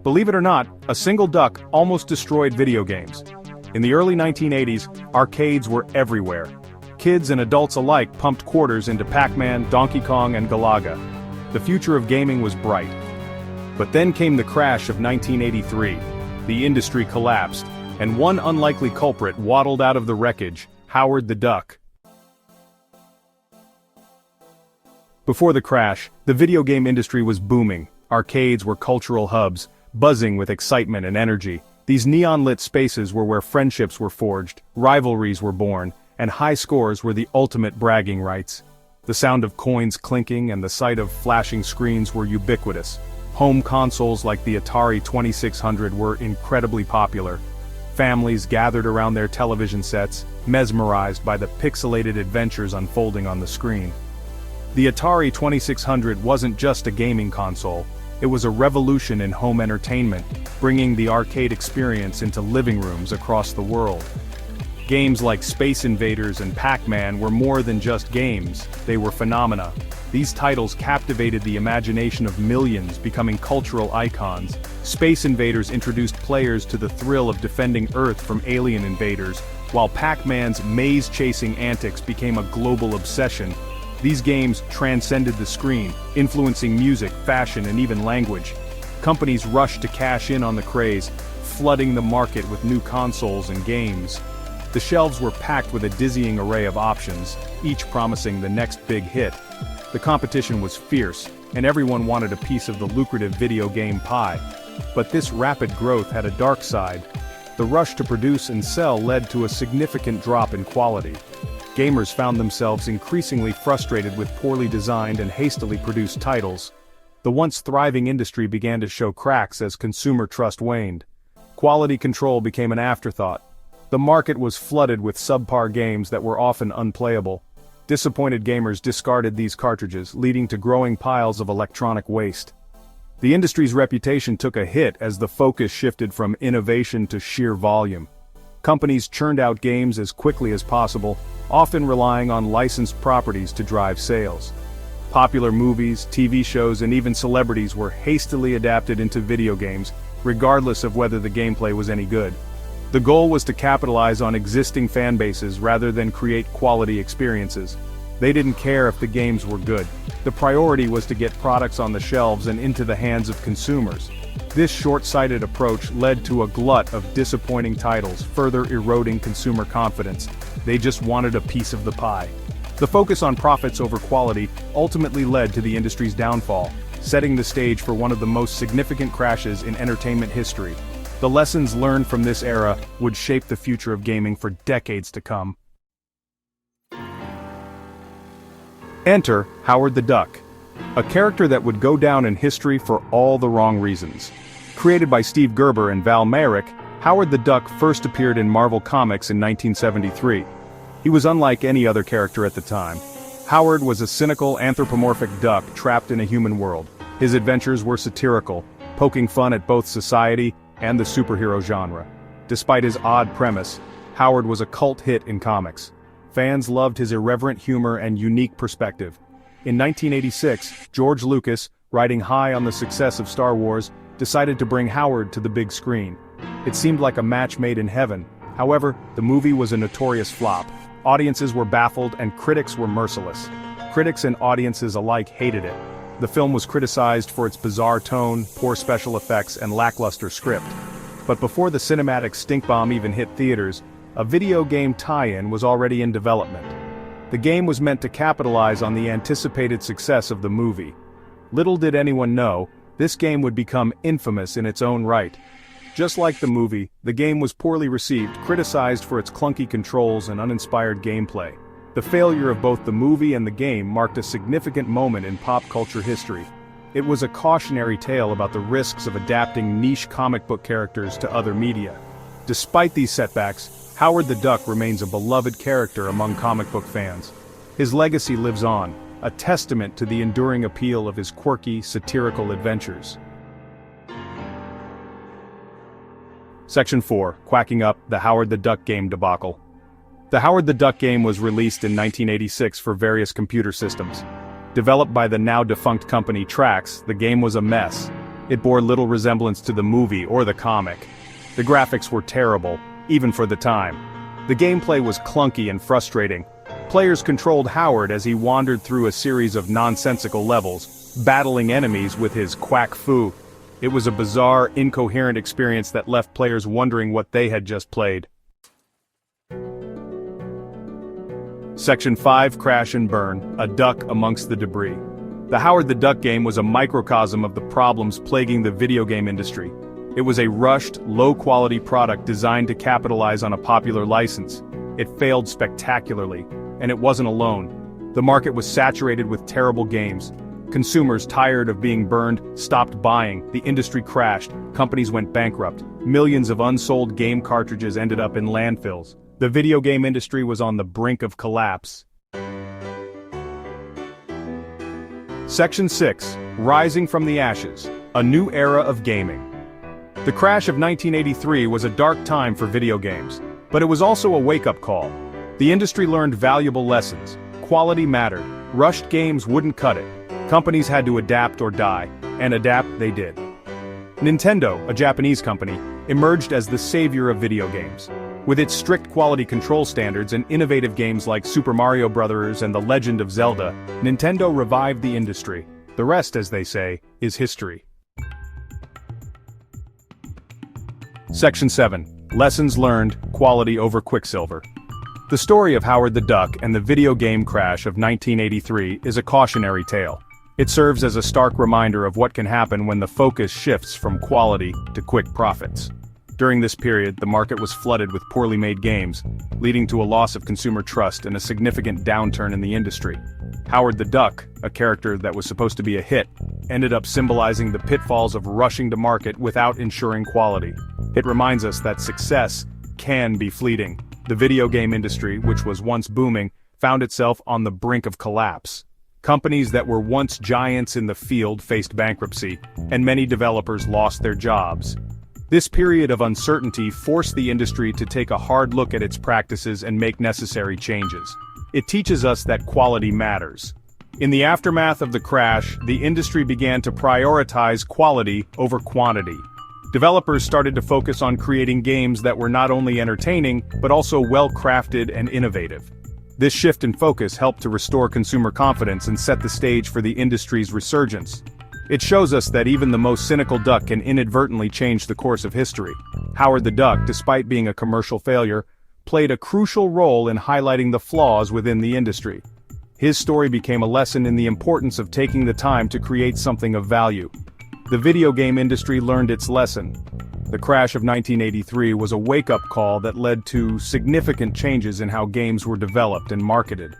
Believe it or not, a single duck almost destroyed video games. In the early 1980s, arcades were everywhere. Kids and adults alike pumped quarters into Pac-Man, Donkey Kong, and Galaga. The future of gaming was bright. But then came the crash of 1983. The industry collapsed, and one unlikely culprit waddled out of the wreckage: Howard the Duck. Before the crash, the video game industry was booming. Arcades were cultural hubs, buzzing with excitement and energy. These neon-lit spaces were where friendships were forged, rivalries were born, and high scores were the ultimate bragging rights. The sound of coins clinking and the sight of flashing screens were ubiquitous. Home consoles like the Atari 2600 were incredibly popular. Families gathered around their television sets, mesmerized by the pixelated adventures unfolding on the screen. The Atari 2600 wasn't just a gaming console, it was a revolution in home entertainment, bringing the arcade experience into living rooms across the world. Games like Space Invaders and Pac-Man were more than just games, they were phenomena. These titles captivated the imagination of millions, becoming cultural icons. Space Invaders introduced players to the thrill of defending Earth from alien invaders, while Pac-Man's maze-chasing antics became a global obsession. These games transcended the screen, influencing music, fashion, and even language. Companies rushed to cash in on the craze, flooding the market with new consoles and games. The shelves were packed with a dizzying array of options, each promising the next big hit. The competition was fierce, and everyone wanted a piece of the lucrative video game pie. But this rapid growth had a dark side. The rush to produce and sell led to a significant drop in quality. Gamers found themselves increasingly frustrated with poorly designed and hastily produced titles. The once thriving industry began to show cracks as consumer trust waned. Quality control became an afterthought. The market was flooded with subpar games that were often unplayable. Disappointed gamers discarded these cartridges, leading to growing piles of electronic waste. The industry's reputation took a hit as the focus shifted from innovation to sheer volume. Companies churned out games as quickly as possible, often relying on licensed properties to drive sales. Popular movies, TV shows, and even celebrities were hastily adapted into video games, regardless of whether the gameplay was any good. The goal was to capitalize on existing fan bases rather than create quality experiences. They didn't care if the games were good. The priority was to get products on the shelves and into the hands of consumers. This short-sighted approach led to a glut of disappointing titles, further eroding consumer confidence. They just wanted a piece of the pie. The focus on profits over quality ultimately led to the industry's downfall, setting the stage for one of the most significant crashes in entertainment history. The lessons learned from this era would shape the future of gaming for decades to come. Enter Howard the Duck, a character that would go down in history for all the wrong reasons. Created by Steve Gerber and Val Mayerik, Howard the Duck first appeared in Marvel Comics in 1973. He was unlike any other character at the time. Howard was a cynical, anthropomorphic duck trapped in a human world. His adventures were satirical, poking fun at both society and the superhero genre. Despite his odd premise, Howard was a cult hit in comics. Fans loved his irreverent humor and unique perspective. In 1986, George Lucas, riding high on the success of Star Wars, decided to bring Howard to the big screen. It seemed like a match made in heaven. However, the movie was a notorious flop. Audiences were baffled and critics were merciless. Critics and audiences alike hated it. The film was criticized for its bizarre tone, poor special effects, and lackluster script. But before the cinematic stink bomb even hit theaters, a video game tie-in was already in development. The game was meant to capitalize on the anticipated success of the movie. Little did anyone know, this game would become infamous in its own right. Just like the movie, the game was poorly received, criticized for its clunky controls and uninspired gameplay. The failure of both the movie and the game marked a significant moment in pop culture history. It was a cautionary tale about the risks of adapting niche comic book characters to other media. Despite these setbacks, Howard the Duck remains a beloved character among comic book fans. His legacy lives on, a testament to the enduring appeal of his quirky, satirical adventures. Section 4. Quacking Up the Howard the Duck Game Debacle. The Howard the Duck game was released in 1986 for various computer systems. Developed by the now-defunct company Trax, the game was a mess. It bore little resemblance to the movie or the comic. The graphics were terrible, even for the time. The gameplay was clunky and frustrating. Players controlled Howard as he wandered through a series of nonsensical levels, battling enemies with his quack fu. It was a bizarre, incoherent experience that left players wondering what they had just played. Section 5, Crash and Burn, a duck amongst the debris. The Howard the Duck game was a microcosm of the problems plaguing the video game industry. It was a rushed, low-quality product designed to capitalize on a popular license. It failed spectacularly, and it wasn't alone. The market was saturated with terrible games. Consumers, tired of being burned, stopped buying, the industry crashed, companies went bankrupt, millions of unsold game cartridges ended up in landfills. The video game industry was on the brink of collapse. Section 6, Rising from the Ashes, a new era of gaming. The crash of 1983 was a dark time for video games, but it was also a wake-up call. The industry learned valuable lessons. Quality mattered. Rushed games wouldn't cut it. Companies had to adapt or die, and adapt they did. Nintendo, a Japanese company, emerged as the savior of video games. With its strict quality control standards and innovative games like Super Mario Bros. And The Legend of Zelda, Nintendo revived the industry. The rest, as they say, is history. Section 7, Lessons Learned, Quality over Quicksilver. The story of Howard the Duck and the video game crash of 1983 is a cautionary tale. It serves as a stark reminder of what can happen when the focus shifts from quality to quick profits. During this period, the market was flooded with poorly made games, leading to a loss of consumer trust and a significant downturn in the industry. Howard the Duck, a character that was supposed to be a hit, ended up symbolizing the pitfalls of rushing to market without ensuring quality. It reminds us that success can be fleeting. The video game industry, which was once booming, found itself on the brink of collapse. Companies that were once giants in the field faced bankruptcy, and many developers lost their jobs. This period of uncertainty forced the industry to take a hard look at its practices and make necessary changes. It teaches us that quality matters. In the aftermath of the crash, the industry began to prioritize quality over quantity. Developers started to focus on creating games that were not only entertaining, but also well-crafted and innovative. This shift in focus helped to restore consumer confidence and set the stage for the industry's resurgence. It shows us that even the most cynical duck can inadvertently change the course of history. Howard the Duck, despite being a commercial failure, played a crucial role in highlighting the flaws within the industry. His story became a lesson in the importance of taking the time to create something of value. The video game industry learned its lesson. The crash of 1983 was a wake-up call that led to significant changes in how games were developed and marketed.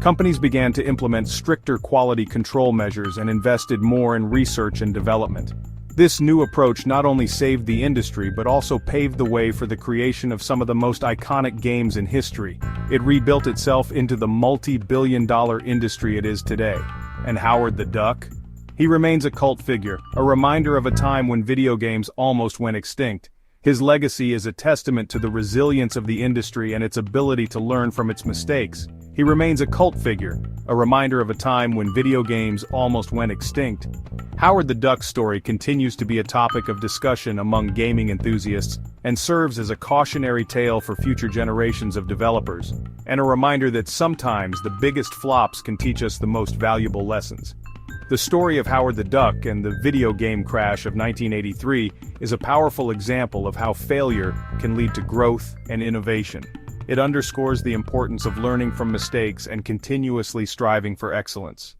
Companies began to implement stricter quality control measures and invested more in research and development. This new approach not only saved the industry but also paved the way for the creation of some of the most iconic games in history. It rebuilt itself into the multi-billion-dollar industry it is today. And Howard the Duck? He remains a cult figure, a reminder of a time when video games almost went extinct. His legacy is a testament to the resilience of the industry and its ability to learn from its mistakes. He remains a cult figure, a reminder of a time when video games almost went extinct. Howard the Duck's story continues to be a topic of discussion among gaming enthusiasts and serves as a cautionary tale for future generations of developers, and a reminder that sometimes the biggest flops can teach us the most valuable lessons. The story of Howard the Duck and the video game crash of 1983 is a powerful example of how failure can lead to growth and innovation. It underscores the importance of learning from mistakes and continuously striving for excellence.